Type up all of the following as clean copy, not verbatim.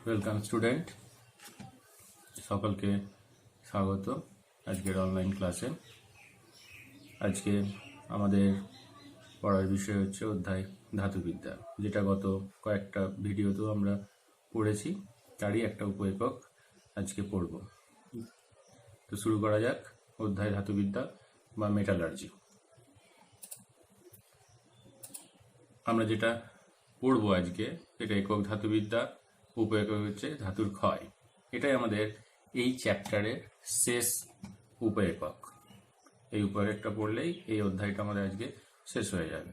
Welcome student, সকলকে স্বাগত আজকের অনলাইন ক্লাসে। আজকে আমাদের পড়ার বিষয় হচ্ছে অধ্যায় ধাতুবিদ্যা, যেটা গত কয়েকটা ভিডিওতেও আমরা পড়েছি, তারই একটা উপএকক আজকে পড়ব। তো শুরু করা যাক। অধ্যায় ধাতুবিদ্যা বা মেটালার্জি। আমরা যেটা পড়বো আজকে, এটা একক ধাতুবিদ্যা, উপএকক হচ্ছে ধাতুর ক্ষয়। এটাই আমাদের এই চ্যাপ্টারের শেষ উপএকক। এই উপএকটা পড়লেই এই অধ্যায়টা আমাদের আজকে শেষ হয়ে যাবে।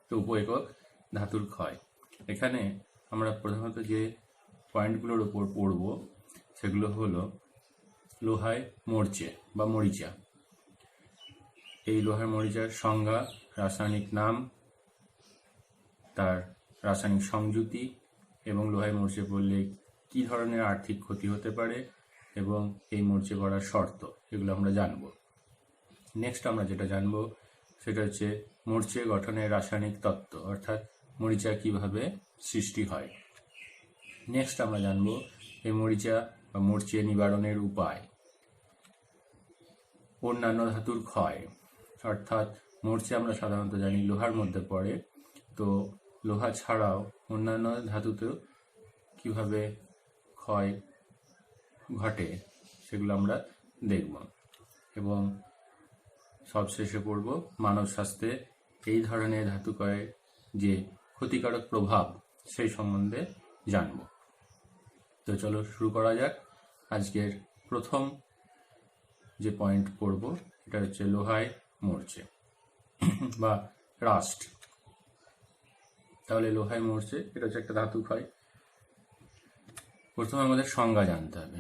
তো উপএকক ধাতুর ক্ষয়, এখানে আমরা প্রধানত যে পয়েন্টগুলোর উপর পড়ব সেগুলো হলো লোহায় মরচে বা মরিচা। এই লোহার মরিচার সংজ্ঞা, রাসায়নিক নাম, তার রাসায়নিক সংযুতি এবং লোহায় মরচে পড়লে কি ধরনের আর্থিক ক্ষতি হতে পারে এবং এই মরচে পড়ার শর্ত, এগুলো আমরা জানব। নেক্সট আমরা যেটা জানব সেটা হচ্ছে মরচে গঠনের রাসায়নিক তত্ত্ব, অর্থাৎ মরিচা কিভাবে সৃষ্টি হয়। নেক্সট আমরা জানব এই মরিচা বা মরচে নিবারণের উপায়। অন্যান্য ধাতুর ক্ষয়, অর্থাৎ মরচে আমরা সাধারণত জানি লোহার মধ্যে পড়ে, তো লোহা ছাড়াও অন্যান্য ধাতুতেও কিভাবে ক্ষয় ঘটে সেগুলো আমরা দেখব। এবং সবশেষে পড়ব মানব স্বাস্থ্যে এই ধরনের ধাতু ক্ষয়ের যে ক্ষতিকারক প্রভাব সেই সম্বন্ধে জানব। তো চলো শুরু করা যাক। আজকের প্রথম যে পয়েন্ট পড়ব এটা হচ্ছে লোহায় মরচে বা রাস্ট। তাহলে লোহায় মরচে এটা হচ্ছে একটা ধাতু ক্ষয়। প্রথমে আমাদের সংজ্ঞা জানতে হবে।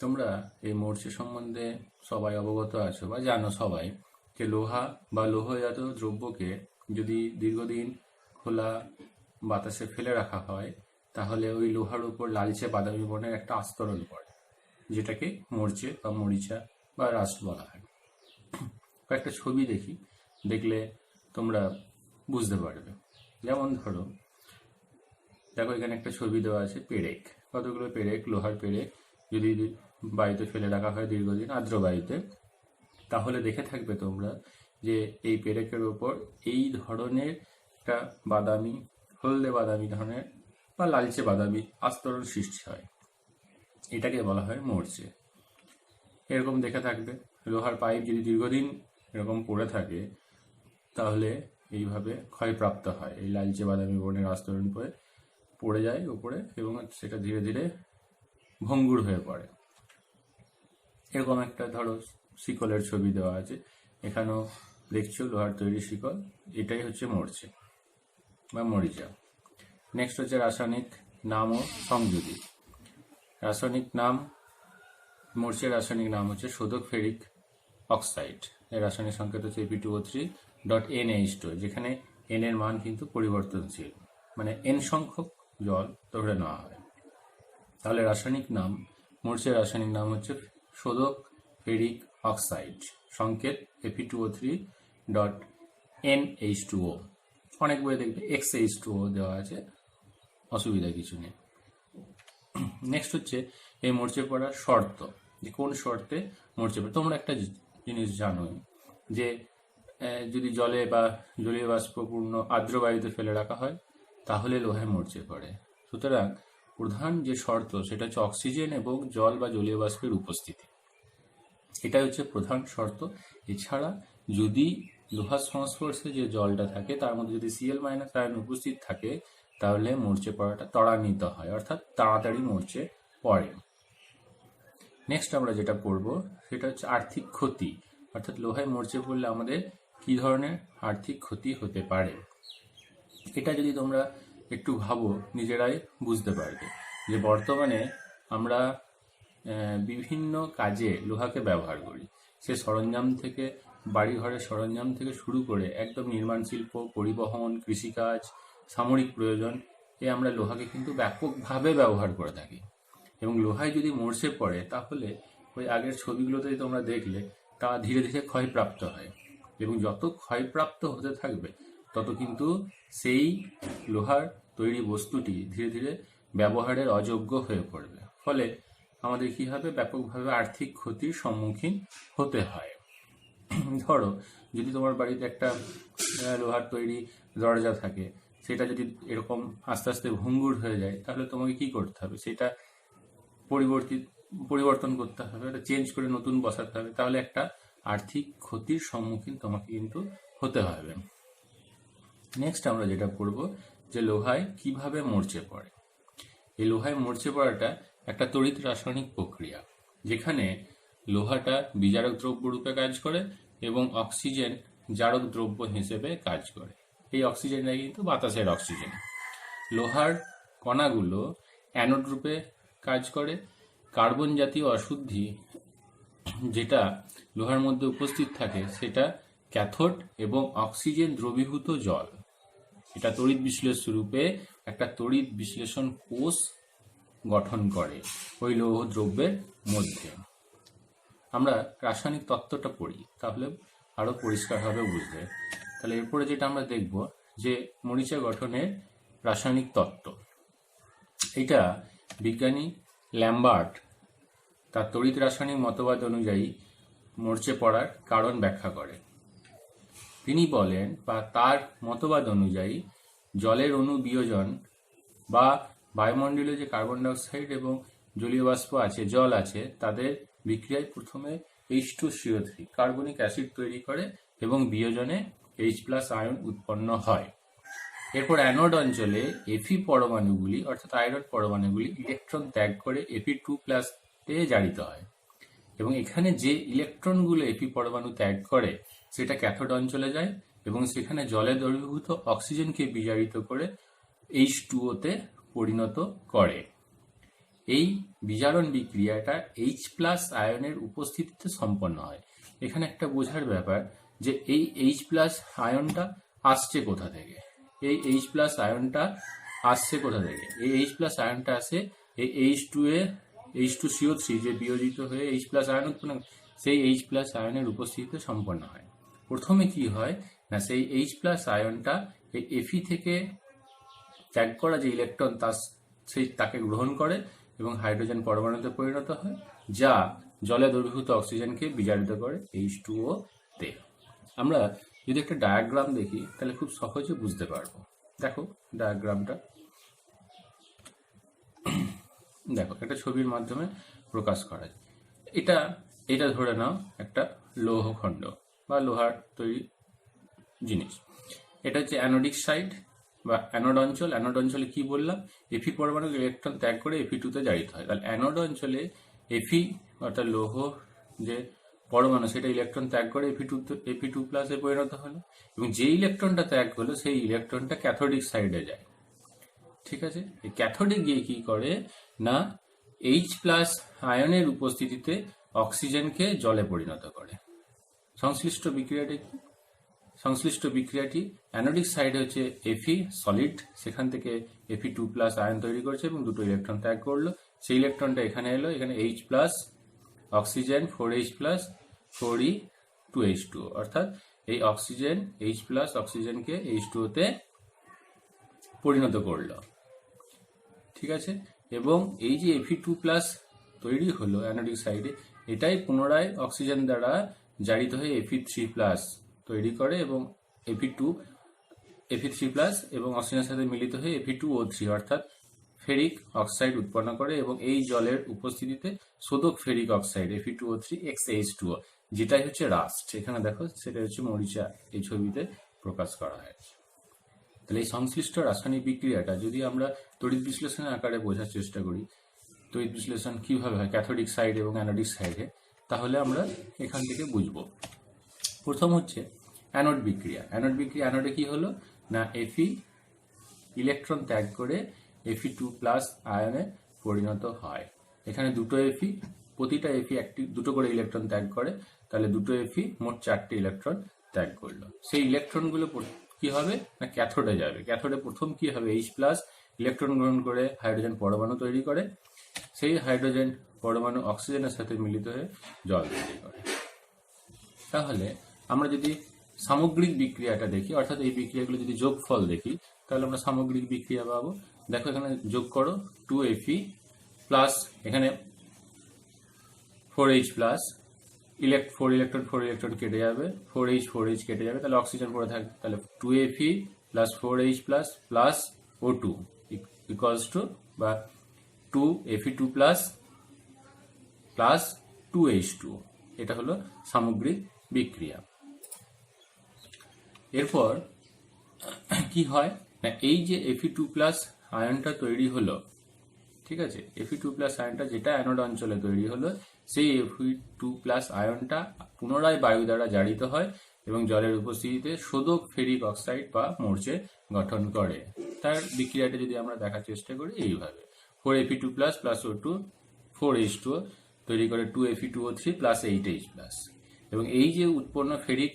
তোমরা এই মরচে সম্বন্ধে সবাই অবগত আছো বা জানো সবাই যে লোহা বা লোহজাত দ্রব্যকে যদি দীর্ঘদিন খোলা বাতাসে ফেলে রাখা হয় তাহলে ওই লোহার উপর লালচে বাদামি বর্ণের একটা আস্তরণ পড়ে, যেটাকে মরচে বা মরিচা বা রাস্ট বলা হয়। কয়েকটা ছবি দেখলে তোমরা বুঝতে পারবে। যেমন ধরো, দেখো এখানে একটা ছবি দেওয়া আছে পেরেক, কতগুলো পেরেক, লোহার পেরেক যদি বায়ুতে ফেলে রাখা হয় দীর্ঘদিন আর্দ্র বায়ুতে, তাহলে দেখে থাকবে তোমরা যে এই পেরেকের ওপর এই ধরনের একটা বাদামি, হলদে বাদামি ধরনের বা লালচে বাদামি আস্তরণ সৃষ্টি হয়। এটাকে বলা হয় মরচে। এরকম দেখে থাকবে লোহার পাইপ যদি দীর্ঘদিন এরকম পড়ে থাকে তাহলে এইভাবে ক্ষয়প্রাপ্ত হয়, এই লালচে বাদামি বর্ণের আস্তরণ পড়ে যায় উপরে এবং সেটা ধীরে ধীরে ভঙ্গুর হয়ে পড়ে। এরকম একটা ধরো শিকলের ছবি দেওয়া আছে, এখানেও দেখছো লোহার তৈরি শিকল, এটাই হচ্ছে মরচে বা মরিচা। নেক্সট হচ্ছে রাসায়নিক নাম ও সংযুতি। রাসায়নিক নাম, মরচের রাসায়নিক নাম হচ্ছে শোধক ফেরিক অক্সাইড। এর রাসায়নিক সংকেত হচ্ছে Fe2O3.NH2, যেখানে N এর মান কিন্তু পরিবর্তনশীল, মানে N সংখ্যক জল ধরে নেওয়া হয়। তাহলে রাসায়নিক নাম, মরচের রাসায়নিক নাম হচ্ছে শোধক ফেরিক অক্সাইড, সংকেত Fe2O3.NH2O। অনেক বইয়ে দেখবে XH2O দেওয়া আছে, অসুবিধা কিছু নেই। নেক্সট হচ্ছে এই মরচে পড়ার শর্ত, যে কোন শর্তে মরচে পড়ে। তোমরা একটা জিনিস জানো যে যদি জলে বা জলীয় বাষ্পপূর্ণ আর্দ্র বায়ুতে ফেলে রাখা হয় তাহলে লোহায় মরচে পড়ে। সুতরাং প্রধান যে শর্ত সেটা হচ্ছে অক্সিজেন এবং জল বা জলীয় বাষ্পের উপস্থিতি, এটা হচ্ছে প্রধান শর্ত। এছাড়া যদি লোহার সংস্পর্শে যে জলটা থাকে তার মধ্যে যদি Cl- আয়ন উপস্থিত থাকে তাহলে মরচে পড়াটা ত্বরান্বিত হয়, অর্থাৎ তাড়াতাড়ি মরচে পড়ে। নেক্সট আমরা যেটা পড়ব সেটা হচ্ছে আর্থিক ক্ষতি, অর্থাৎ লোহায় মরচে পড়লে আমাদের কি ধরনের আর্থিক ক্ষতি হতে পারে। এটা যদি তোমরা একটু ভাবো নিজেরাই বুঝতে পারবে যে বর্তমানে আমরা বিভিন্ন কাজে লোহাকে ব্যবহার করি। সে সরঞ্জাম থেকে, বাড়িঘরের সরঞ্জাম থেকে শুরু করে একদম নির্মাণ শিল্প, পরিবহন, কৃষিকাজ, সামরিক প্রয়োজন, আমরা লোহাকে কিন্তু ব্যাপকভাবে ব্যবহার করে থাকি। এবং লোহায় যদি মরচে পড়ে তাহলে ওই আগের ছবিগুলোতে তোমরা দেখলে তা ধীরে ধীরে ক্ষয়প্রাপ্ত হয়, এবং যত ক্ষয়প্রাপ্ত হতে থাকবে তত কিন্তু সেই লোহার তৈরি বস্তুটি ধীরে ধীরে ব্যবহারের অযোগ্য হয়ে পড়বে। ফলে আমাদের কি হবে, ব্যাপকভাবে আর্থিক ক্ষতির সম্মুখীন হতে হয়। ধরো যদি তোমার বাড়িতে একটা লোহার তৈরি দরজা থাকে, সেটা যদি এরকম আস্তে আস্তে ভঙ্গুর হয়ে যায়, তাহলে তোমাকে কি করতে হবে, সেটা পরিবর্তন করতে হবে, এটা চেঞ্জ করে নতুন বসাতে হবে। তাহলে একটা আর্থিক ক্ষতির সম্মুখীন তোমাকে কিন্তু হতে হবে। নেক্সট আমরা যেটা পড়ব, যে লোহায় কিভাবে মরচে পড়ে। এই লোহায় মরচে পড়াটা একটা তড়িৎ রাসায়নিক প্রক্রিয়া, যেখানে লোহাটা বিজারক দ্রব্য রূপে কাজ করে এবং অক্সিজেন জারক দ্রব্য হিসেবে কাজ করে। এই অক্সিজেনটা কিন্তু বাতাসের অক্সিজেন। লোহার কণাগুলো অ্যানোড রূপে কাজ করে। কার্বন জাতীয় অশুদ্ধি যেটা লোহার মধ্যে উপস্থিত থাকে সেটা ক্যাথোড এবং অক্সিজেন দ্রবীভূত জল। এটা তড়িৎ বিশ্লেষণ রূপে একটা তড়িৎ বিশ্লেষণ কোষ গঠন করে ওই লৌহ দ্রব্যের মধ্যে। আমরা রাসায়নিক তত্ত্বটা পড়ি, তাহলে আরো পরিষ্কারভাবে বুঝবে। তাহলে এরপরে যেটা আমরা দেখব, যে মরিচা গঠনের রাসায়নিক তত্ত্ব। এটা বিজ্ঞানী ল্যাম্বার্ট তার তড়িৎ রাসায়নিক মতবাদ অনুযায়ী মরচে পড়ার কারণ ব্যাখ্যা করে। তিনি বলেন, বা তার মতবাদ অনুযায়ী, জলের অণু বিয়োজন বা বায়ুমণ্ডলে যে কার্বন ডাইঅক্সাইড এবং জলীয় বাষ্প আছে, জল আছে, তাদের বিক্রিয়ায় প্রথমে H2CO3 কার্বনিক অ্যাসিড তৈরি করে এবং বিয়োজনে H+ আয়ন উৎপন্ন হয়। এরপর অ্যানোড অঞ্চলে Fe পরমাণুগুলি অর্থাৎ আয়রন পরমাণুগুলি ইলেকট্রন ত্যাগ করে Fe2+ তে জারিত হয় এবং এখানে যে ইলেকট্রনগুলো Fe পরমাণু ত্যাগ করে সেটা ক্যাথোড অঞ্চলে যায় এবং সেখানে জলে দ্রবীভূত অক্সিজেনকে বিজারিত করে H2O তে পরিণত করে। এই বিজারণ বিক্রিয়াটা H+ আয়নের উপস্থিতিতে সম্পন্ন হয়। এখানে একটা বোঝার ব্যাপার, যে এই H+ আয়নটা আসছে কোথা থেকে। এই H+ আয়নটা আসছে কোথা থেকে? এই H+ আয়নটা আসে এই H2CO3 যে বিয়োজিত হয়ে H+ আয়ন উৎপন্ন, সেই H+ আয়নের উপস্থিতিতে সম্পন্ন হয়। প্রথমে কি হয় না, সেই H+ আয়নটা এই Fe থেকে ত্যাগ করা যে ইলেকট্রন তাকে গ্রহণ করে এবং হাইড্রোজেন পরমাণুতে পরিণত হয়, যা জলে দ্রবীভূত অক্সিজেনকে বিজারিত করে H2O তে। আমরা যদি একটা ডায়াগ্রাম দেখি তাহলে খুব সহজে বুঝতে পারবো। দেখো ডায়াগ্রামটা, দেখো একটা ছবির মাধ্যমে প্রকাশ করা যায়। এটা ধরে নাও একটা লৌহ খণ্ড বা লোহার তৈরি জিনিস। এটা হচ্ছে অ্যানোডিক সাইড বা অ্যানোড অঞ্চল। অ্যানোড অঞ্চলে কি বললাম, Fe পরমাণু ইলেকট্রন ত্যাগ করে Fe2 তে জারিত হয়। তাহলে অ্যানোড অঞ্চলে Fe অর্থাৎ লৌহ যে পরমাণু সেটা ইলেকট্রন ত্যাগ করে Fe2+ এ পরিণত হলো এবং যে ইলেকট্রনটা ত্যাগ হলো সেই ইলেকট্রনটা ক্যাথোডিক সাইডে যায়। ঠিক আছে, এই ক্যাথোডে গিয়ে কি করে না, H+ আয়নের উপস্থিতিতে অক্সিজেনকে জলে পরিণত করে। সংশ্লিষ্ট বিক্রিয়াটি অ্যানোডিক সাইডে হচ্ছে Fe সলিড, সেখান থেকে Fe2+ আয়ন তৈরি করেছে এবং দুটো ইলেকট্রন ত্যাগ করলো। সেই ইলেকট্রনটা এখানে এলো, এখানে H+ oxygen 4H+ 4E 2H2O, অর্থাৎ এই অক্সিজেন H+ অক্সিজেনকে H2O তে পরিণত করলো। ঠিক আছে, এবং এই যে Fe2+ তৈরি হলো অ্যানোডিক সাইডে, এটাই পুনরায় অক্সিজেন দ্বারা জারিত হয়ে Fe3+ তৈরি করে এবং Fe3+ এবং অক্সিজেনের সাথে মিলিত হয়ে Fe2O3 অর্থাৎ ফেরিক অক্সাইড উৎপন্ন করে এবং এই জলের উপস্থিতিতে শোধক ফেরিক অক্সাইড Fe2O3 xH2O, যেটাই হচ্ছে রাস্ট। এখানে দেখো সেটা হচ্ছে মরিচা, এই ছবিতে প্রকাশ করা হয়েছে। তাহলে এই সংশ্লিষ্ট রাসায়নিক বিক্রিয়াটা যদি আমরা তড়িৎ বিশ্লেষণের আকারে বোঝার চেষ্টা করি, তড়িৎ বিশ্লেষণ কিভাবে হয় ক্যাথোডিক সাইড এবং অ্যানোডিক সাইডে, তাহলে আমরা এখান থেকে বুঝবো। প্রথম হচ্ছে অ্যানোড বিক্রিয়া। অ্যানোডে কি হলো না, Fe ইলেকট্রন ত্যাগ করে Fe2+ আয়নে পরিণত হয়। এখানে দুটো Fe, প্রতিটা Fe দুটো করে ইলেকট্রন ত্যাগ করে, তাহলে দুটো Fe মোট 4টে ইলেকট্রন ত্যাগ করলো। সেই ইলেকট্রনগুলো কি হবে না, ক্যাথোডে যাবে। ক্যাথোডে প্রথম কি হবে, H+ ইলেকট্রন গ্রহণ করে হাইড্রোজেন পরমাণু তৈরি করে, সেই হাইড্রোজেন পরমাণু অক্সিজেনের সাথে মিলিত হয়ে জল তৈরি করে। তাহলে আমরা যদি সামগ্রিক বিক্রিয়াটা দেখি, অর্থাৎ এই বিক্রিয়াগুলো যদি যোগফল দেখি, তাহলে আমরা সামগ্রিক বিক্রিয়া পাবো। দেখো এখানে যোগ করো 2Fe প্লাস এখানে 4H প্লাস 4 ইলেকট্রন কেটে যাবে, 4H কেটে যাবে, তাহলে অক্সিজেন পড়ে থাকবে। তাহলে 2Fe plus 4H plus plus O2 equals to বা 2Fe2 প্লাস প্লাস 2H2। এটা হলো সামগ্রিক বিক্রিয়া। এরপর কি হয় না, এই যে Fe2 প্লাস আয়নটা তৈরি হলো, ঠিক আছে, Fe2 প্লাস আয়নটা যেটা অ্যানোড অঞ্চলে তৈরি হলো, সেই Fe2 প্লাস আয়নটা পুনরায় বায়ু দ্বারা জারিত হয় এবং জলের উপস্থিতিতে শোধক ফেরিক অক্সাইড বা মরচে গঠন করে। তার বিক্রিয়াটা যদি আমরা দেখার চেষ্টা করি এইভাবে, 4Fe2 plus plus O2 4H2O তৈরি করে 2Fe2O3 প্লাস 8H প্লাস, এবং এই যে উৎপন্ন ফেরিক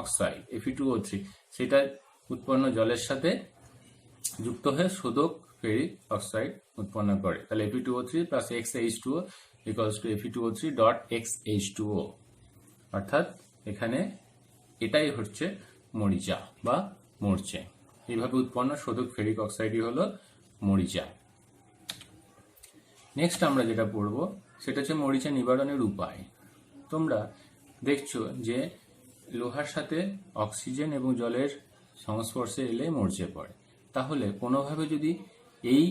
অক্সাইড Fe2O3 সেটা উৎপন্ন জলের সাথে যুক্ত হয়ে শোধক ফেরিক অক্সাইড উৎপন্ন করে। তাহলে Fe2O3 plus XH2O equals to Fe2O3 dot XH2O, অর্থাৎ এখানে এটাই হচ্ছে মরিচা বা মরচে। এইভাবে উৎপন্ন শোধক ফেরিক অক্সাইডই হলো মরিচা। নেক্সট আমরা যেটা পড়ব সেটা হচ্ছে মরিচা নিবারণের উপায়। তোমরা দেখছো যে লোহার সাথে অক্সিজেন এবং জলের সংস্পর্শে এলে মরচে পড়ে। তাহলে কোনোভাবে যদি এই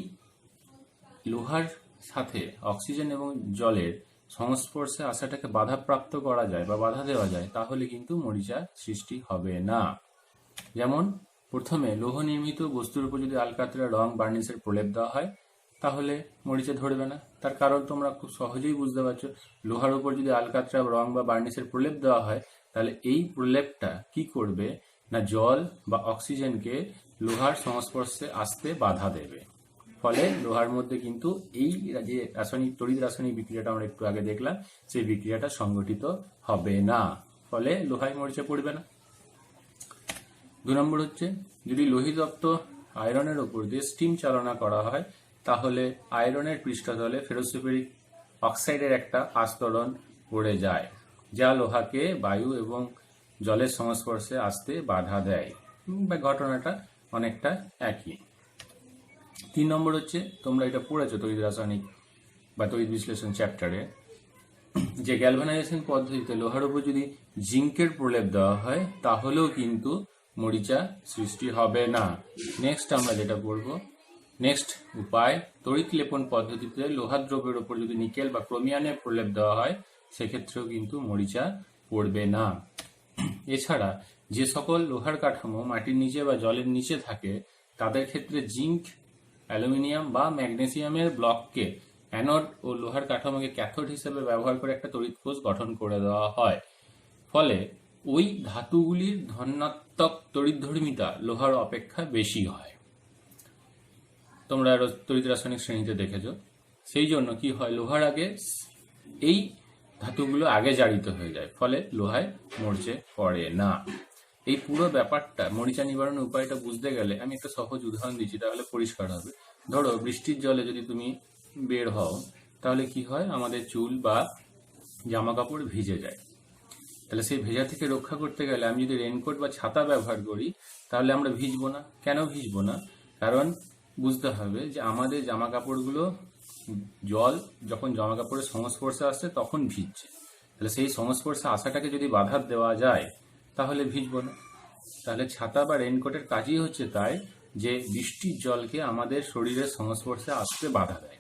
লোহার সাথে অক্সিজেন এবং জলের সংস্পর্শে আসাটাকে বাধাপ্রাপ্ত করা যায় বা বাধা দেওয়া যায়, তাহলে কিন্তু মরিচা সৃষ্টি হবে না। যেমন প্রথমে লৌহ নির্মিত বস্তুর উপর যদি আলকাতরা রং বার্নিশের প্রলেপ দেওয়া হয় তাহলে মরিচা ধরবে না। তার কারণ তোমরা খুব সহজেই বুঝতে পারছো, লোহার উপর যদি আলকাতরা রং বা বার্নিশের প্রলেপ দেওয়া হয় তাহলে এই প্রলেপটা কি করবে না, জল বা অক্সিজেনকে লোহার সংস্পর্শে আসতে বাধা দেবে। ফলে লোহার মধ্যে কিন্তু এই যে তড়িৎ রাসায়নিক বিক্রিয়াটা আমরা একটু আগে দেখলাম, সেই বিক্রিয়াটা সংগঠিত হবে না, ফলে লোহায় মরিচা পড়বে না। 2 নম্বর হচ্ছে, যদি লোহিতপ্ত আয়রনের উপর দিয়ে স্টিম চালনা করা হয় তাহলে আয়রনের পৃষ্ঠতলে ফেরোসুপেরিক অক্সাইডের একটা আস্তরণ পড়ে যায়, যা লোহাকে বায়ু এবং জলের সংস্পর্শে আসতে বাধা দেয়। ঘটনাটা অনেকটা একই। 3 নম্বর হচ্ছে, তোমরা এটা পড়েছো তড়িৎ রাসায়নিক বা তড়িৎ বিশ্লেষণ চ্যাপ্টারে, যে গ্যালভানাইজেশন পদ্ধতিতে লোহার উপর যদি জিঙ্কের প্রলেপ দেওয়া হয় তাহলেও কিন্তু মরিচা সৃষ্টি হবে না। নেক্সট আমরা যেটা পড়বো, নেক্সট উপায়, তড়িৎ লেপন পদ্ধতিতে লোহার দ্রব্যের উপর যদি নিকেল বা ক্রোমিয়ানের প্রলেপ দেওয়া হয় সেক্ষেত্রেও কিন্তু মরিচা পড়বে না। এছাড়া যে সকল লোহার কাঠামো মাটির নিচে বা জলের নিচে থাকে তাদের ক্ষেত্রে জিঙ্ক, অ্যালুমিনিয়াম বা ম্যাগনেসিয়ামের ব্লককে অ্যানোড ও লোহার কাঠামোকে ক্যাথোড হিসেবে ব্যবহার করে একটা তড়িৎ কোষ গঠন করে দেওয়া হয়। ফলে ওই ধাতুগুলির ধনাত্মক তড়িৎধর্মিতা লোহার অপেক্ষা বেশি হয়। তোমরা তড়িৎ রাসায়নিক শ্রেণীতে দেখেছ। সেই জন্য কি হয়, লোহার আগে এই ধাতুগুলো আগে জারিত হয়ে যায়, ফলে লোহায় মরচে পড়ে না। এই পুরো ব্যাপারটা মরিচা নিবারণের উপায়টা বুঝতে গেলে আমি একটা সহজ উদাহরণ দিচ্ছি, তাহলে পরিষ্কার হবে। ধরো বৃষ্টির জলে যদি তুমি বের হও তাহলে কি হয়, আমাদের চুল বা জামা কাপড় ভিজে যায়। তাহলে সেই ভেজা থেকে রক্ষা করতে গেলে আমি যদি রেনকোট বা ছাতা ব্যবহার করি তাহলে আমরা ভিজবো না। কেন ভিজবো না? কারণ বুঝতে হবে যে আমাদের জামা কাপড়গুলো জল যখন জামা কাপড়ের সংস্পর্শে আসছে তখন ভিজছে। তাহলে সেই সংস্পর্শে আসাটাকে যদি বাধা দেওয়া যায় তাহলে ভিজবো না। তাহলে ছাতা বা রেনকোটের কাজই হচ্ছে তাই যে বৃষ্টির জলকে আমাদের শরীরের সংস্পর্শে আসতে বাধা দেয়,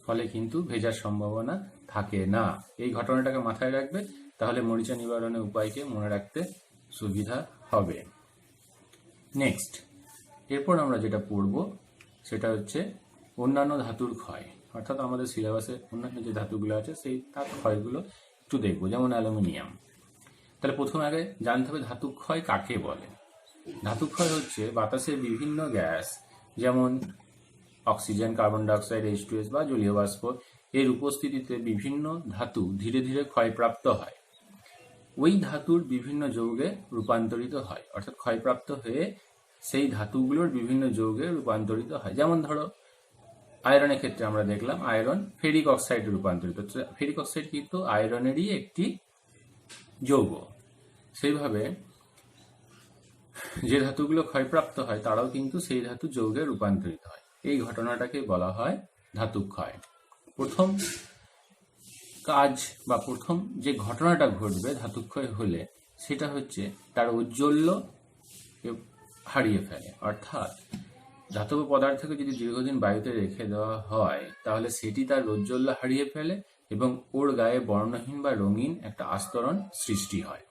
ফলে কিন্তু ভেজার সম্ভাবনা থাকে না। এই ঘটনাটাকে মাথায় রাখবে, তাহলে মরিচা নিবারণের উপায়কে মনে রাখতে সুবিধা হবে। নেক্সট, এরপর আমরা যেটা পড়ব সেটা হচ্ছে অন্যান্য ধাতুর ক্ষয়, অর্থাৎ আমাদের সিলেবাসে অন্যান্য যে ধাতুগুলো আছে সেই তার ক্ষয়গুলো একটু দেখবো, যেমন অ্যালুমিনিয়াম। তাহলে প্রথমে আগে জানতে হবে ধাতু ক্ষয় কাকে বলে। ধাতু ক্ষয় হচ্ছে বাতাসের বিভিন্ন গ্যাস, যেমন অক্সিজেন, কার্বন ডাইঅক্সাইড, H2S বা জলীয় বাষ্প এর উপস্থিতিতে বিভিন্ন ধাতু ধীরে ধীরে ক্ষয়প্রাপ্ত হয়, ওই ধাতুর বিভিন্ন যৌগে রূপান্তরিত হয়, অর্থাৎ ক্ষয়প্রাপ্ত হয়ে সেই ধাতুগুলোর বিভিন্ন যৌগে রূপান্তরিত হয়। যেমন ধরো আয়রনের ক্ষেত্রে আমরা দেখলাম আয়রন ফেরিক অক্সাইডে রূপান্তরিত, ফেরিক অক্সাইড কিন্তু আয়রনেরই একটি যৌগ। সেইভাবে যে ধাতুগুলো ক্ষয়প্রাপ্ত হয় তারাও কিন্তু সেই ধাতু যৌগে রূপান্তরিত হয়। এই ঘটনাটাকে বলা হয় ধাতু ক্ষয়। প্রথম কাজ বা প্রথম যে ঘটনাটা ঘটবে ধাতু ক্ষয় হলে সেটা হচ্ছে তার ঔজ্জ্বল্য হারিয়ে ফেলে। অর্থাৎ ধাতব পদার্থকে যদি দীর্ঘদিন বায়ুতে রেখে দেওয়া হয় তাহলে সেটি তার ঔজ্জ্বল্য হারিয়ে ফেলে এবং ওর গায়ে বর্ণহীন বা রঙিন একটা আস্তরণ সৃষ্টি হয়।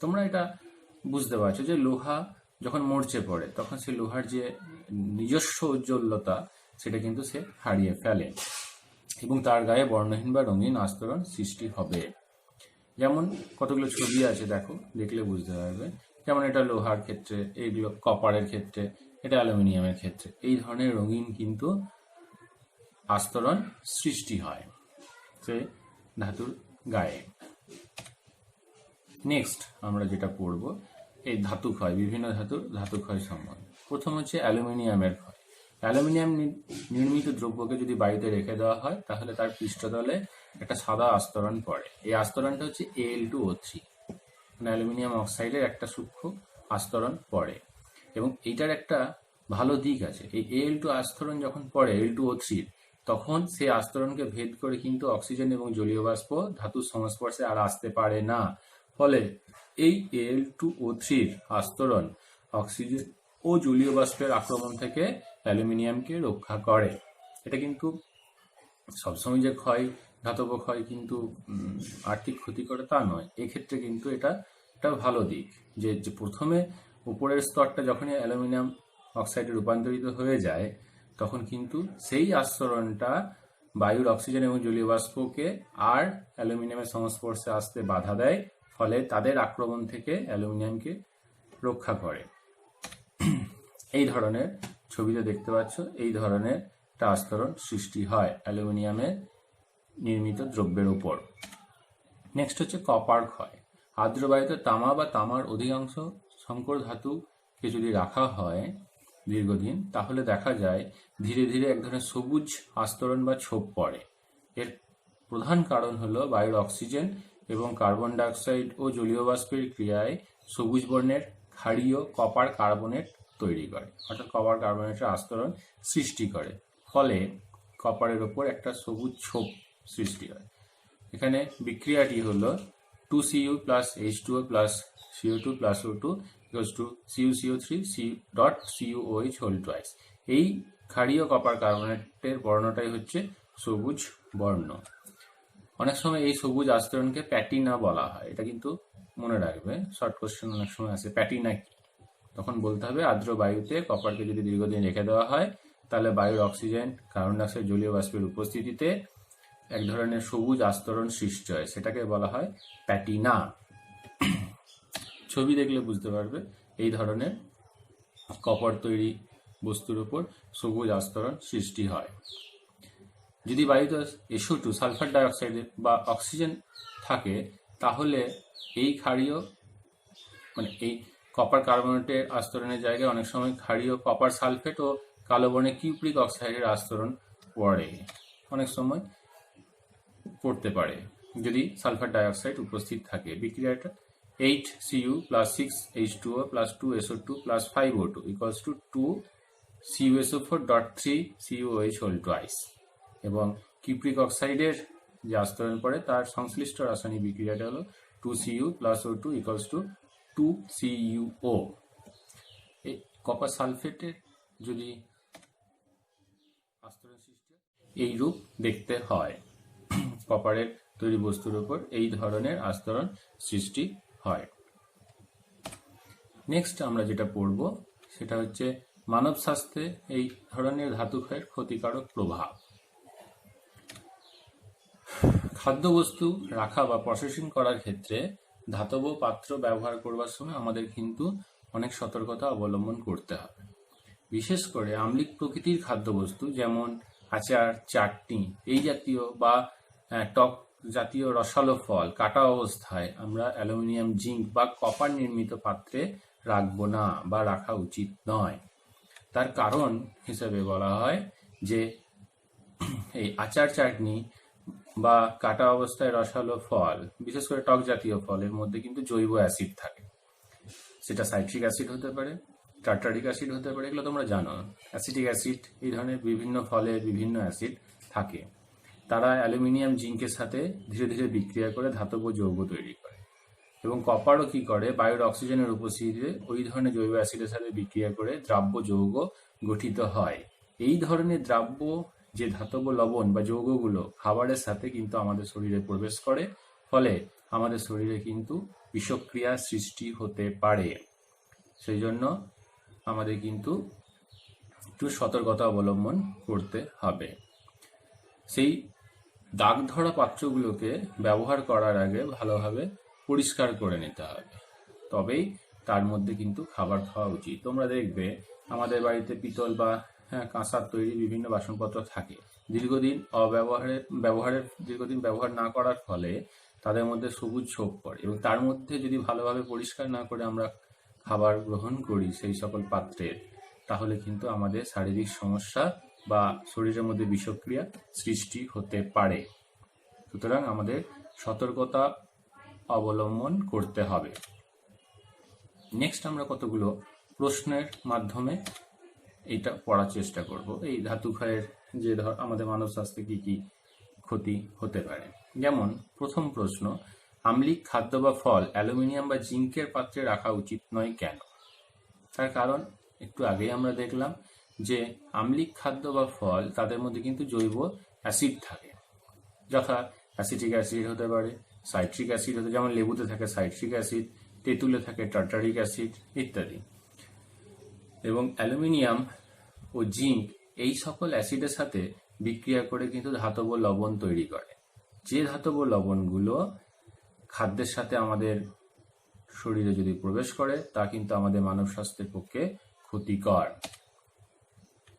তোমরা এটা বুঝতে পারছো যে লোহা যখন মরচে পড়ে তখন সে লোহার যে নিজস্ব ঔজ্জ্বল্যতা সেটা কিন্তু সে হারিয়ে ফেলে এবং তার গায়ে বর্ণহীন বা রঙিন আস্তরণ সৃষ্টি হবে। যেমন কতগুলো ছবি আছে, দেখো, দেখলে বুঝতে পারবে। যেমন এটা লোহার ক্ষেত্রে, এইগুলো কপারের ক্ষেত্রে, এটা অ্যালুমিনিয়ামের ক্ষেত্রে এই ধরনের রঙিন কিন্তু আস্তরণ সৃষ্টি হয় সে ধাতুর গায়ে। নেক্সট আমরা যেটা পড়ব এই ধাতু ক্ষয়, বিভিন্ন ধাতু ক্ষয় সম্বন্ধে। প্রথম হচ্ছে অ্যালুমিনিয়ামের ক্ষয়। অ্যালুমিনিয়াম নির্মিত দ্রব্যকে যদি বায়ুতে রেখে দেওয়া হয় তাহলে তার পৃষ্ঠতলে একটা সাদা আস্তরণ পড়ে। এই আস্তরণটা হচ্ছে Al2O3, মানে অ্যালুমিনিয়াম অক্সাইডের একটা সূক্ষ্ম আস্তরণ পড়ে। এবং এইটার একটা ভালো দিক আছে, এই Al2 আস্তরণ যখন পড়ে Al2O3 তখন সেই আস্তরণকে ভেদ করে কিন্তু অক্সিজেন এবং জলীয় বাষ্প ধাতুর সংস্পর্শে আর আসতে পারে না। ফলে এই Al2O3 আস্তরণ অক্সিজেন ও জলীয় বাষ্পের আক্রমণ থেকে অ্যালুমিনিয়ামকে রক্ষা করে। এটা কিন্তু সবসময় যে ক্ষয়, ধাতব ক্ষয় কিন্তু আর্থিক ক্ষতি করে তা নয়। এক্ষেত্রে কিন্তু এটা একটা ভালো দিক যে প্রথমে উপরের স্তরটা যখনই অ্যালুমিনিয়াম অক্সাইডে রূপান্তরিত হয়ে যায় তখন কিন্তু সেই আস্তরণটা বায়ুর অক্সিজেন এবং জলীয় বাষ্পকে আর অ্যালুমিনিয়ামের সংস্পর্শে আসতে বাধা দেয়, ফলে তাদের আক্রমণ থেকে অ্যালুমিনিয়ামকে রক্ষা করে। এই ধরনের ছবিতে দেখতে পাচ্ছ, এই ধরনের একটা আস্তরণ সৃষ্টি হয় অ্যালুমিনিয়ামের নির্মিত দ্রব্যের উপর। নেক্সট হচ্ছে কপার ক্ষয়। আর্দ্র বায়ুতে তামা বা তামার অধিকাংশ সংকর ধাতুকে যদি রাখা হয় দীর্ঘদিন তাহলে দেখা যায় ধীরে ধীরে এক ধরনের সবুজ আস্তরণ বা ছোপ পড়ে। এর প্রধান কারণ হলো বায়ুর অক্সিজেন এবং কার্বন ডাইঅক্সাইড ও জলীয় বাষ্পের ক্রিয়ায় সবুজ বর্ণের ক্ষারীয় কপার কার্বনেট তৈরি করে, অর্থাৎ কপার কার্বনেটের আস্তরণ সৃষ্টি করে। ফলে কপারের ওপর একটা সবুজ ছোপ সৃষ্টি হয়। এখানে বিক্রিয়াটি হলো 2Cu plus H2O plus CO2 plus O2 equals to CuCO3 COH twice। এই ক্ষারীয় কপার কার্বনেটের বর্ণটাই হচ্ছে সবুজ বর্ণ। অনেক সময় এই সবুজ আস্তরণকে প্যাটিনা বলা হয়, এটা কিন্তু মনে রাখবে, শর্ট কোশ্চেন অনেক সময় আসে প্যাটিনা কি, তখন বলতে হবে আর্দ্র বায়ুতে কপারকে যদি দীর্ঘদিন রেখে দেওয়া হয় তাহলে বায়ুর অক্সিজেন, কার্বন ডাইঅক্সাইড, জলীয় বাষ্পের উপস্থিতিতে এক ধরনের সবুজ আস্তরণ সৃষ্টি হয়, সেটাকে বলা হয় প্যাটিনা। ছবি দেখলে বুঝতে পারবে এই ধরনের কপার তৈরি বস্তুর উপর সবুজ আস্তরণ সৃষ্টি হয়। যদি বায়ুতে SO2 সালফার ডাইঅক্সাইড বা অক্সিজেন থাকে তাহলে এই ক্ষারীয় মানে এই কপার কার্বনেটের আস্তরণের জায়গায় অনেক সময় ক্ষারীয় কপার সালফেট ও কালো বর্ণের কিউপ্রিক অক্সাইডের আস্তরণ পড়ে, অনেক সময় পড়তে পারে যদি সালফার ডাইঅক্সাইড উপস্থিত থাকে। বিক্রিয়াটা 8Cu plus 6H2O plus 2SO2 plus 5O2 equals to 2CuSO4.3 COH twice। এবং কিউপ্রিক অক্সাইডের যে আস্তরণ পড়ে তার সংশ্লিষ্ট রাসায়নিক বিক্রিয়াটা হলো 2Cu plus O2 equals to 2CuO। এই কপার সালফেটের যদি আস্তরণ সৃষ্টি এই রূপ দেখতে হয়, কপারের তৈরি বস্তুর উপর এই ধরনের আস্তরণ সৃষ্টি হয়। নেক্সট আমরা যেটা পড়ব সেটা হচ্ছে মানব স্বাস্থ্যে এই ধরনের ধাতু ক্ষয়ের ক্ষতিকারক প্রভাব। খাদ্যবস্তু রাখা বা প্রসেসিং করার ক্ষেত্রে ধাতব পাত্র ব্যবহার করবার সময় আমাদের কিন্তু অনেক সতর্কতা অবলম্বন করতে হবে। বিশেষ করে আম্লিক প্রকৃতির খাদ্যবস্তু যেমন আচার, চাটনি এই জাতীয় বা টক জাতীয় রসালো ফল কাটা অবস্থায় আমরা অ্যালুমিনিয়াম, জিঙ্ক বা কপার নির্মিত পাত্রে রাখবো না বা রাখা উচিত নয়। তার কারণ হিসেবে বলা হয় যে এই আচার, চাটনি বা কাটা অবস্থায় রসালো ফল, বিশেষ করে টক জাতীয় ফলের মধ্যে কিন্তু জৈব অ্যাসিড থাকে। সেটা সাইট্রিক অ্যাসিড হতে পারে টার্টারিক অ্যাসিড হতে পারে, এগুলো তোমরা জানো। অ্যাসিটিক অ্যাসিড, এই ধরনের বিভিন্ন ফলে বিভিন্ন অ্যাসিড থাকে। তারা অ্যালুমিনিয়াম জিঙ্কের সাথে ধীরে ধীরে বিক্রিয়া করে ধাতব যৌগ তৈরি করে। এবং কপারও কি করে, বায়ুর অক্সিজেনের উপস্থিতিতে ওই ধরনের জৈব অ্যাসিডের সাথে বিক্রিয়া করে দ্রাব্য যৌগ গঠিত হয়। এই ধরনের দ্রাব্য যে ধাতব লবণ বা যৌগগুলো খাবারের সাথে কিন্তু আমাদের শরীরে প্রবেশ করে, ফলে আমাদের শরীরে কিন্তু বিষক্রিয়া সৃষ্টি হতে পারে। সেই জন্য আমাদের কিন্তু একটু সতর্কতা অবলম্বন করতে হবে। সেই দাগ ধরা পাত্রগুলোকে ব্যবহার করার আগে ভালোভাবে পরিষ্কার করে নিতে হবে, তবেই তার মধ্যে কিন্তু খাবার খাওয়া উচিত। তোমরা দেখবে আমাদের বাড়িতে পিতল বা কাঁসার তৈরি বিভিন্ন বাসনপত্র থাকে, দীর্ঘদিন দীর্ঘদিন ব্যবহার না করার ফলে তাদের মধ্যে সবুজ ছোপ পড়ে, এবং তার মধ্যে যদি ভালোভাবে পরিষ্কার না করে আমরা খাবার গ্রহণ করি সেই সকল পাত্রের, তাহলে কিন্তু আমাদের শারীরিক সমস্যা বা শরীরের মধ্যে বিষক্রিয়া সৃষ্টি হতে পারে। সুতরাং আমাদের সতর্কতা অবলম্বন করতে হবে। নেক্সট আমরা কতগুলো প্রশ্নের মাধ্যমে এটা পড়ার চেষ্টা করব, এই ধাতু ক্ষয়ের যে আমাদের মানব স্বাস্থ্যে কি কি ক্ষতি হতে পারে। যেমন প্রথম প্রশ্ন, আম্লিক খাদ্য বা ফল অ্যালুমিনিয়াম বা জিঙ্কের পাত্রে রাখা উচিত নয় কেন? তার কারণ একটু আগেই আমরা দেখলাম যে আম্লিক খাদ্য বা ফল তাদের মধ্যে কিন্তু জৈব অ্যাসিড থাকে, যথা অ্যাসিটিক অ্যাসিড হতে পারে, সাইট্রিক অ্যাসিড হতে, যেমন লেবুতে থাকে সাইট্রিক অ্যাসিড, তেঁতুলে থাকে টার্টারিক অ্যাসিড ইত্যাদি। এবং অ্যালুমিনিয়াম ও জিঙ্ক এই সকল অ্যাসিডের সাথে বিক্রিয়া করে কিন্তু ধাতব লবণ তৈরি করে, যে ধাতব লবণগুলো খাদ্যের সাথে আমাদের শরীরে যদি প্রবেশ করে তা কিন্তু আমাদের মানব স্বাস্থ্যের পক্ষে ক্ষতিকর।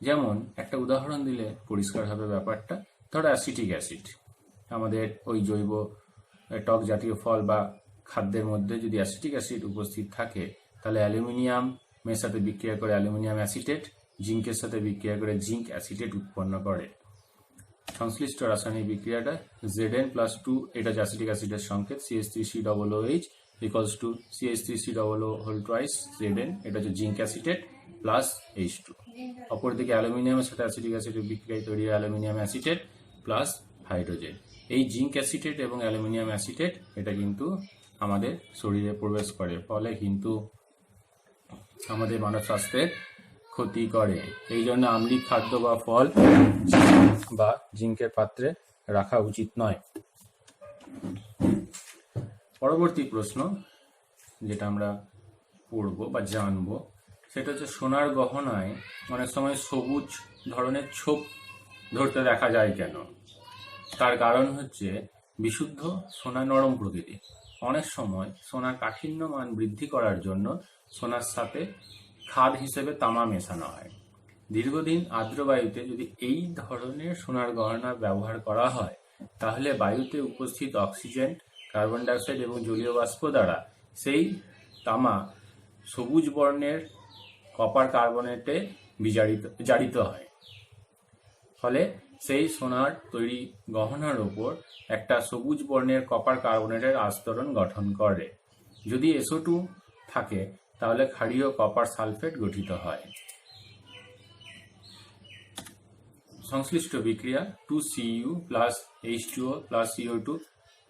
যেমন একটা উদাহরণ দিলে পরিষ্কার হবে ব্যাপারটা। ধরো অ্যাসিটিক অ্যাসিড, আমাদের ওই জৈব টক জাতীয় ফল বা খাদ্যের মধ্যে যদি অ্যাসিটিক অ্যাসিড উপস্থিত থাকে, তাহলে অ্যালুমিনিয়ামের সাথে বিক্রিয়া করে অ্যালুমিনিয়াম অ্যাসিটেট, জিঙ্কের সাথে বিক্রিয়া করে জিঙ্ক অ্যাসিটেট উৎপন্ন করে। সংশ্লিষ্ট রাসায়নিক বিক্রিয়াটা Zn+2, এটা হচ্ছে অ্যাসিটিক অ্যাসিডের সংকেত, CH3COOH equals to CH3COO whole twice Zn, এটা হচ্ছে জিঙ্ক অ্যাসিটেট প্লাস H2। অপরদিকে অ্যালুমিনিয়ামের সাথে অ্যাসিটিক অ্যাসিডের বিক্রিয়ায় তৈরি হয় অ্যালুমিনিয়াম অ্যাসিটেট প্লাস হাইড্রোজেন। এই জিঙ্ক অ্যাসিটেট এবং অ্যালুমিনিয়াম অ্যাসিটেট এটা কিন্তু আমাদের শরীরে প্রবেশ করে, ফলে কিন্তু আমাদের মানব স্বাস্থ্যের ক্ষতি করে। এই জন্য আম্লিক খাদ্য বা ফল বা জিঙ্কের পাত্রে রাখা উচিত নয়। পরবর্তী প্রশ্ন যেটা আমরা পড়ব বা জানব, সেটা হচ্ছে সোনার গহনায় অনেক সময় সবুজ ধরনের ছোপ ধরতে দেখা যায় কেন? তার কারণ হচ্ছে বিশুদ্ধ সোনা নরম প্রকৃতি। অনেক সময় সোনার কাঠিন্য মান বৃদ্ধি করার জন্য সোনার সাথে খাদ হিসেবে তামা মেশানো হয়। দীর্ঘদিন আর্দ্র বায়ুতে যদি এই ধরনের সোনার গহনা ব্যবহার করা হয়, তাহলে বায়ুতে উপস্থিত অক্সিজেন, কার্বন ডাইঅক্সাইড এবং জলীয় বাষ্প দ্বারা সেই তামা সবুজ বর্ণের কপার কার্বনেটে জারিত হয়, ফলে সেই সোনার তৈরি গহনার ওপর একটা সবুজ বর্ণের কপার কার্বনেটের আস্তরণ গঠন করে। যদি SO2 থাকে তাহলে ক্ষারীয় কপার সালফেট গঠিত হয়। সংশ্লিষ্ট বিক্রিয়া 2Cu plus H2O plus CO2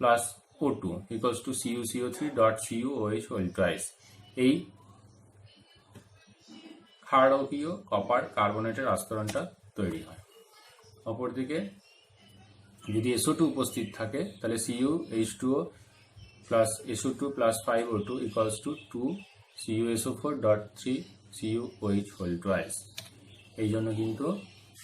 plus O2 equals to CuCO3.CuOH whole twice, এই ক্ষারকীয় কপার কার্বনেটের আস্তরণটা তৈরি হয়। অপরদিকে যদি SO2 উপস্থিত থাকে তাহলে CuH2O plus SO2 plus 5O2 equals to 2CuSO4.3CuOH whole twice। এই জন্য কিন্তু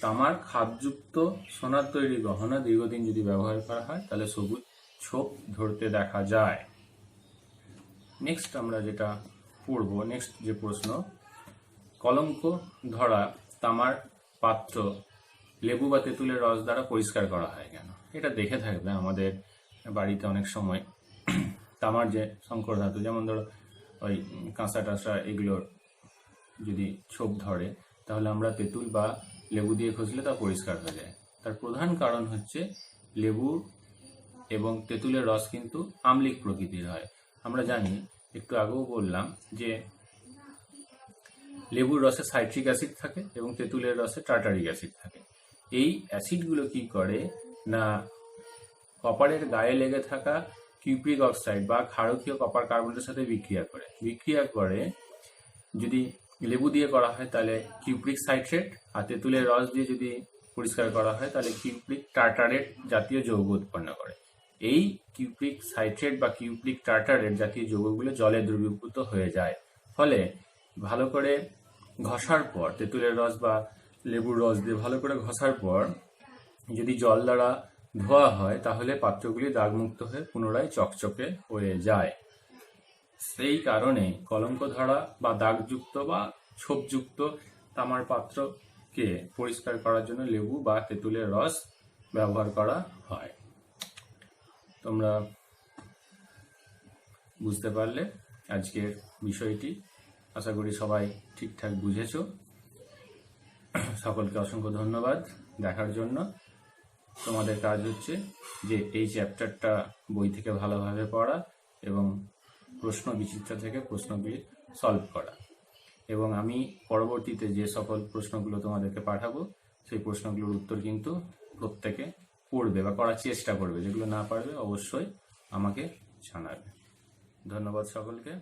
তামার খাদযুক্ত সোনার তৈরি গহনা দীর্ঘদিন যদি ব্যবহার করা হয় তাহলে সবুজ ছোপ ধরতে দেখা যায়। নেক্সট আমরা যেটা পড়ব, নেক্সট যে প্রশ্ন, কলঙ্ক ধরা তামার পাত্র লেবু বা তেঁতুলের রস দ্বারা পরিষ্কার করা হয় কেন? এটা দেখে থাকবে আমাদের বাড়িতে অনেক সময় তামার যে সংকর ধাতু, যেমন ধরো ওই কাঁসা টাঁসা, এগুলোর যদি ছোপ ধরে তাহলে আমরা তেঁতুল বা লেবু দিয়ে ঘষলে তা পরিষ্কার হয়ে যায়। তার প্রধান কারণ হচ্ছে লেবু এবং তেঁতুলের রস কিন্তু আম্লিক প্রকৃতির হয়। আমরা জানি, একটু আগেও বললাম যে লেবুর রসে সাইট্রিক অ্যাসিড থাকে এবং তেঁতুলের রসে টার্টারিক অ্যাসিড থাকে। এই অ্যাসিডগুলো কি করে না কপারের গায়ে লেগে থাকা কিউপ্রিক অক্সাইড বা ক্ষারকীয় কপার কার্বনেটের সাথে বিক্রিয়া করে যদি লেবু দিয়ে করা হয় তাহলে কিউপ্রিক সাইট্রেট, আর তেঁতুলের রস দিয়ে যদি পরিষ্কার করা হয় তাহলে কিউপ্রিক টার্টারেট জাতীয় যৌগ উৎপন্ন করে। এই কিউপ্রিক সাইট্রেট বা কিউপ্রিক টার্টারেট জাতীয় যৌগগুলো জলে দ্রবীভূত হয়ে যায়। ফলে ভালো করে ঘষার পর তেঁতুলের রস বা লেবুর রস দিয়ে ভালো করে ঘষার পর যদি জল দ্বারা ধোয়া হয় তাহলে পাত্রগুলি দাগমুক্ত হয়ে পুনরায় চকচকে হয়ে যায়। সেই কারণে কলঙ্ক ধরা বা দাগযুক্ত বা ছোপযুক্ত তামার পাত্রকে পরিষ্কার করার জন্য লেবু বা তেঁতুলের রস ব্যবহার করা হয়। তোমরা বুঝতে পারলে আজকের বিষয়টি, আশা করি সবাই ঠিকঠাক বুঝেছো। সকলকে অসংখ্য ধন্যবাদ দেখার জন্য। তোমাদের কাজ হচ্ছে যে এই চ্যাপ্টারটা বই থেকে ভালোভাবে পড়া এবং প্রশ্ন বিচিত্রা থেকে প্রশ্নগুলি সলভ করা, এবং আমি পরবর্তীতে যে সকল প্রশ্নগুলো তোমাদেরকে পাঠাবো সেই প্রশ্নগুলোর উত্তর কিন্তু প্রত্যেকে পড়বে বা করার চেষ্টা করবে। যেগুলো না পারবে অবশ্যই আমাকে জানাবে। ধন্যবাদ সকলকে।